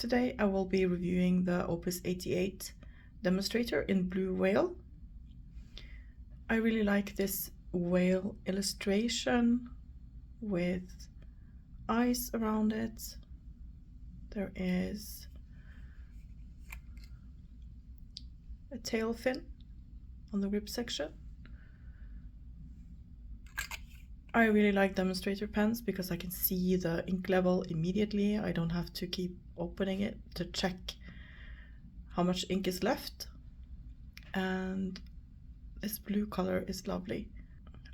Today I will be reviewing the Opus 88 Demonstrator in Blue Whale. I really like this whale illustration with eyes around it. There is a tail fin on the grip section. I really like demonstrator pens because I can see the ink level immediately. I don't have to keep opening it to check how much ink is left. And this blue color is lovely.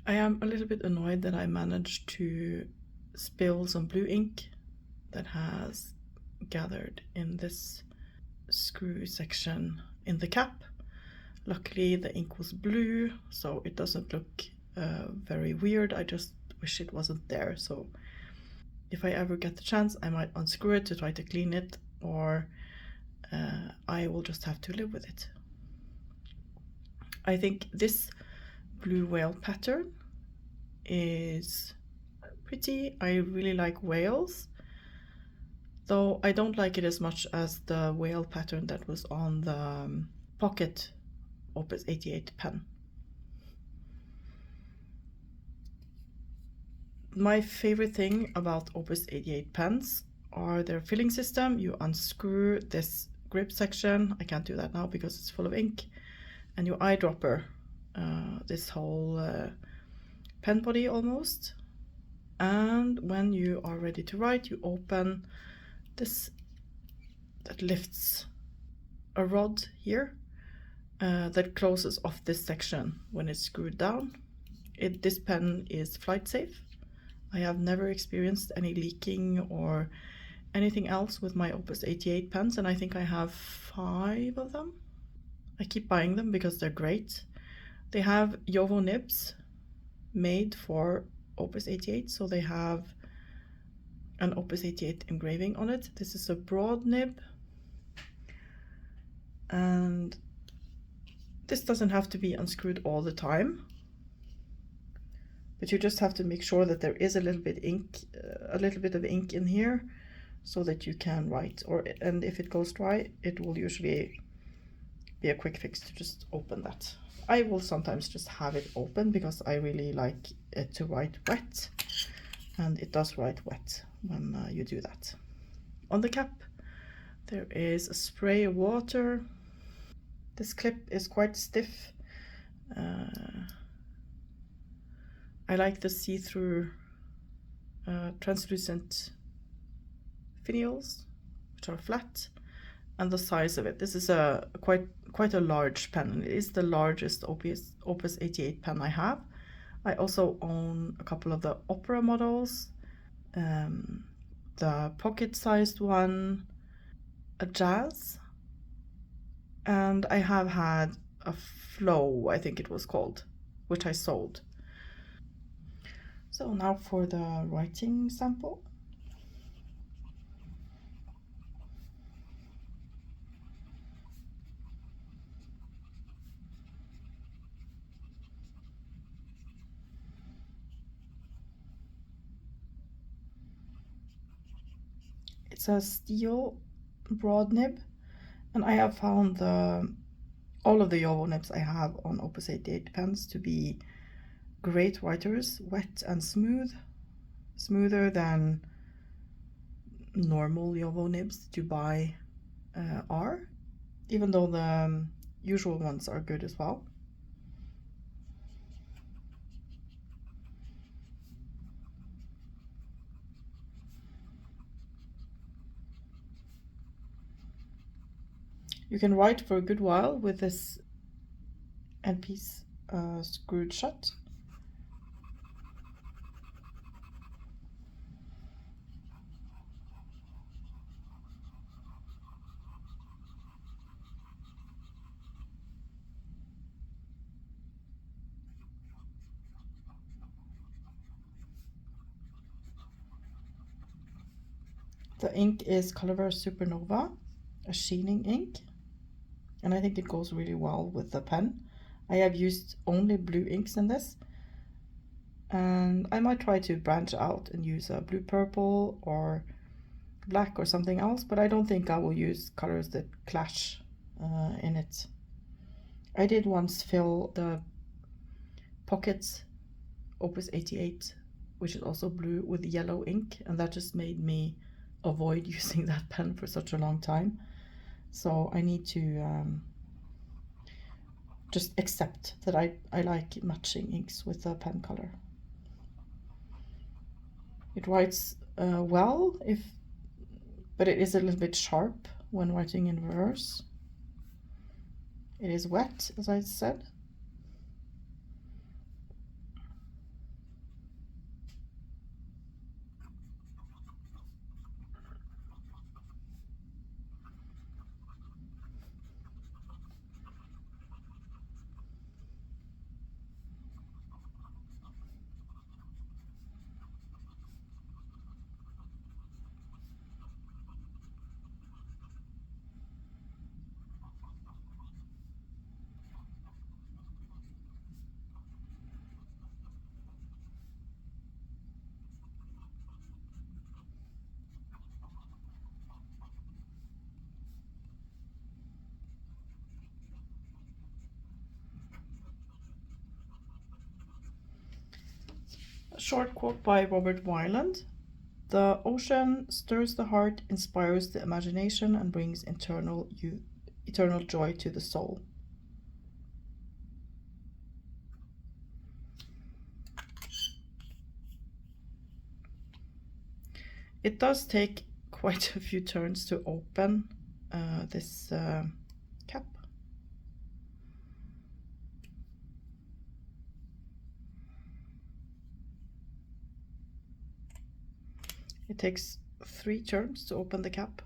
I am a little bit annoyed that I managed to spill some blue ink that has gathered in this screw section in the cap. Luckily the ink was blue, so it doesn't look very weird. I just wish it wasn't there, so if I ever get the chance I might unscrew it to try to clean it, or I will just have to live with it. I think this blue whale pattern is pretty. I really like whales, though I don't like it as much as the whale pattern that was on the pocket Opus 88 pen. My favorite thing about Opus 88 pens are their filling system. You unscrew this grip section. I can't do that now because it's full of ink. And you eyedropper this whole pen body almost. And when you are ready to write, you open this that lifts a rod here that closes off this section when it's screwed down. This pen is flight safe. I have never experienced any leaking or anything else with my Opus 88 pens, and I think I have 5 of them. I keep buying them because they're great. They have JoWo nibs made for Opus 88, so they have an Opus 88 engraving on it. This is a broad nib, and this doesn't have to be unscrewed all the time, but you just have to make sure that there is a little bit of ink in here so that you can write. And if it goes dry, it will usually be a quick fix to just open that. I will sometimes just have it open because I really like it to write wet, and it does write wet when you do that. On the cap there is a spray of water. This clip is quite stiff. I like the see-through translucent finials, which are flat, and the size of it. This is a quite a large pen, and it is the largest Opus 88 pen I have. I also own a couple of the Opera models, the pocket-sized one, a Jazz, and I have had a Flow, I think it was called, which I sold. So now for the writing sample. It's a steel broad nib, and I have found all of the JoWo nibs I have on Opus 88 pens to be great writers, wet and smooth, smoother than normal JoWo nibs that you buy are, even though the usual ones are good as well. You can write for a good while with this end piece screwed shut. The ink is Colorverse Supernova, a sheening ink, and I think it goes really well with the pen. I have used only blue inks in this, and I might try to branch out and use a blue purple or black or something else, but I don't think I will use colors that clash in it. I did once fill the pockets Opus 88, which is also blue, with yellow ink, and that just made me avoid using that pen for such a long time. So I need to just accept that I like matching inks with the pen color. It writes well, but it is a little bit sharp when writing in verse. It is wet, as I said. A short quote by Robert Wyland. The ocean stirs the heart, inspires the imagination, and brings eternal joy to the soul. It does take quite a few turns to open this cap. It takes 3 turns to open the cap.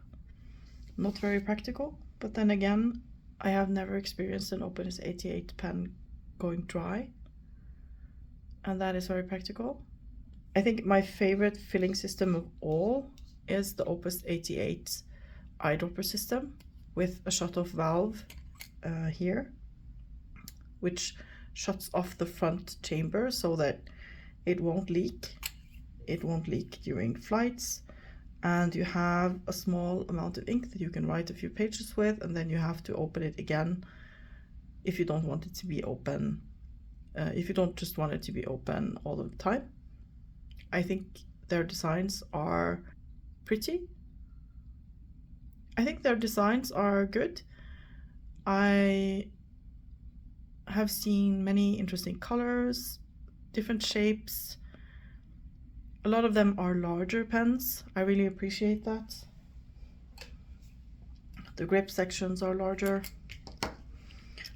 Not very practical, but then again, I have never experienced an Opus 88 pen going dry, and that is very practical. I think my favorite filling system of all is the Opus 88 eyedropper system with a shut-off valve here, which shuts off the front chamber so that it won't leak. It won't leak during flights, and you have a small amount of ink that you can write a few pages with, and then you have to open it again if you don't want it to be open, if you don't just want it to be open all the time. I think their designs are pretty. I think their designs are good. I have seen many interesting colors, different shapes. A lot of them are larger pens. I really appreciate that. The grip sections are larger.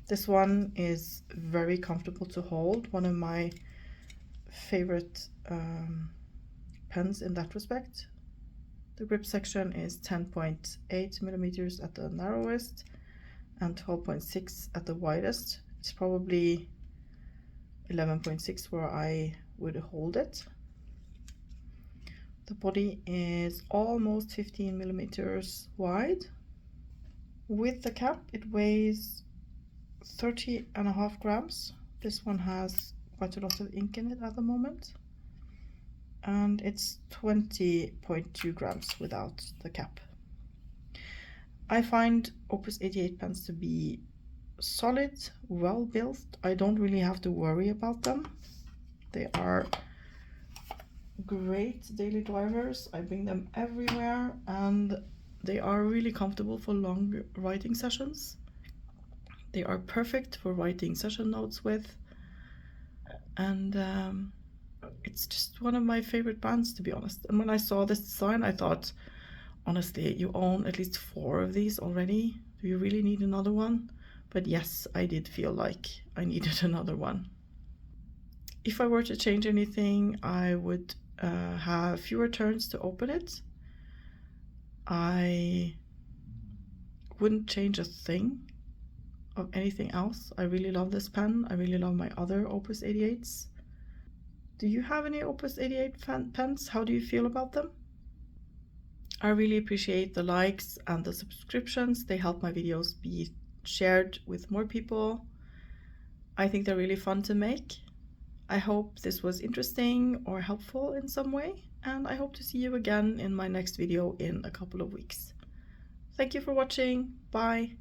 This one is very comfortable to hold. One of my favorite pens in that respect. The grip section is 10.8 millimeters at the narrowest and 12.6 at the widest. It's probably 11.6 where I would hold it. The body is almost 15 millimeters wide. With the cap, it weighs 30.5 grams. This one has quite a lot of ink in it at the moment. And it's 20.2 grams without the cap. I find Opus 88 pens to be solid, well built. I don't really have to worry about them. They are great daily drivers. I bring them everywhere, and they are really comfortable for long writing sessions. They are perfect for writing session notes with, and it's just one of my favorite brands, to be honest. And when I saw this design, I thought, honestly, you own at least 4 of these already. Do you really need another one? But yes, I did feel like I needed another one. If I were to change anything, I would have fewer turns to open it. I wouldn't change a thing of anything else. I really love this pen. I really love my other Opus 88s. Do you have any Opus 88 pens? How do you feel about them? I really appreciate the likes and the subscriptions. They help my videos be shared with more people. I think they're really fun to make. I hope this was interesting or helpful in some way. and I hope to see you again in my next video in a couple of weeks. Thank you for watching. Bye!